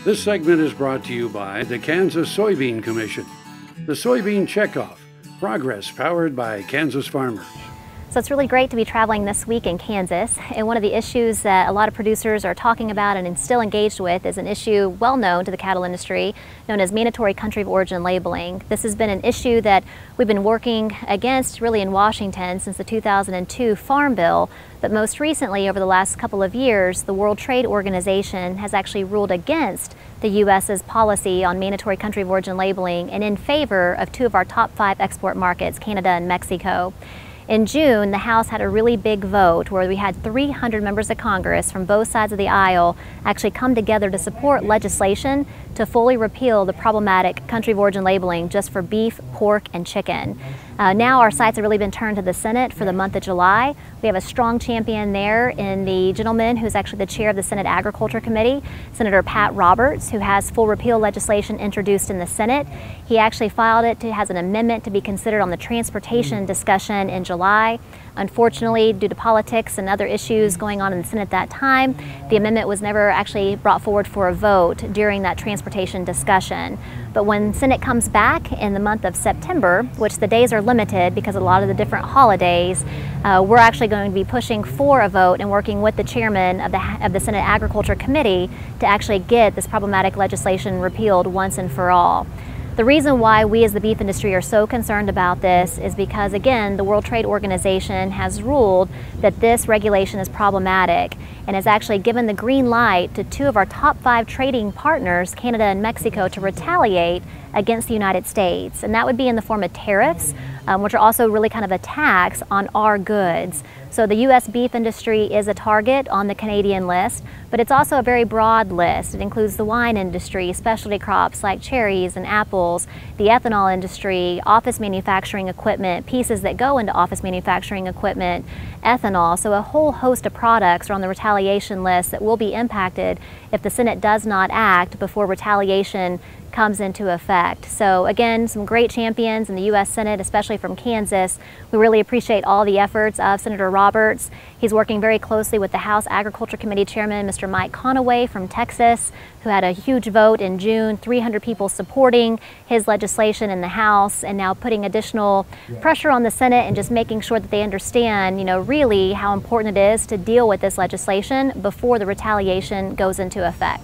This segment is brought to you by the Kansas Soybean Commission. The Soybean Checkoff, progress powered by Kansas farmers. So it's really great to be traveling this week in Kansas, and one of the issues that a lot of producers are talking about and still engaged with is an issue well known to the cattle industry known as mandatory country of origin labeling. This has been an issue that we've been working against really in Washington since the 2002 Farm Bill, but most recently over the last couple of years the World Trade Organization has actually ruled against the U.S.'s policy on mandatory country of origin labeling and in favor of two of our top 5 export markets, Canada and Mexico. In June, the House had a really big vote where we had 300 members of Congress from both sides of the aisle actually come together to support legislation to fully repeal the problematic country of origin labeling just for beef, pork, and chicken. Now our sights have really been turned to the Senate for the month of July. We have a strong champion there in the gentleman who's actually the chair of the Senate Agriculture Committee, Senator Pat Roberts, who has full repeal legislation introduced in the Senate. He actually filed it has an amendment to be considered on the transportation discussion in July. Unfortunately, due to politics and other issues going on in the Senate at that time, the amendment was never actually brought forward for a vote during that transportation discussion. But when Senate comes back in the month of September, which the days are limited because of a lot of the different holidays, we're actually going to be pushing for a vote and working with the chairman of the Senate Agriculture Committee to actually get this problematic legislation repealed once and for all. The reason why we as the beef industry are so concerned about this is because, again, the World Trade Organization has ruled that this regulation is problematic and has actually given the green light to two of our top 5 trading partners, Canada and Mexico, to retaliate against the United States. And that would be in the form of tariffs, which are also really kind of a tax on our goods. So the U.S. beef industry is a target on the Canadian list, but it's also a very broad list. It includes the wine industry, specialty crops like cherries and apples, the ethanol industry, office manufacturing equipment, pieces that go into office manufacturing equipment, ethanol. So a whole host of products are on the retaliation list that will be impacted if the Senate does not act before retaliation comes into effect. So again, some great champions in the U.S. Senate, especially from Kansas. We really appreciate all the efforts of Senator Roberts. He's working very closely with the House Agriculture Committee Chairman, Mr. Mike Conaway from Texas, who had a huge vote in June, 300 people supporting his legislation in the House, and now putting additional pressure on the Senate and just making sure that they understand, really how important it is to deal with this legislation before the retaliation goes into effect.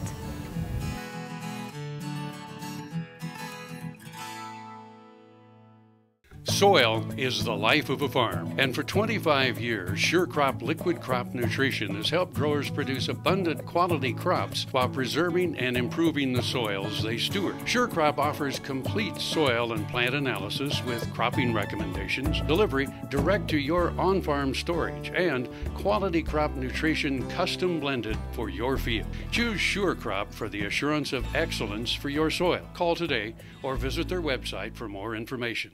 Soil is the life of a farm, and for 25 years, SureCrop Liquid Crop Nutrition has helped growers produce abundant quality crops while preserving and improving the soils they steward. SureCrop offers complete soil and plant analysis with cropping recommendations, delivery direct to your on-farm storage, and quality crop nutrition custom blended for your field. Choose SureCrop for the assurance of excellence for your soil. Call today or visit their website for more information.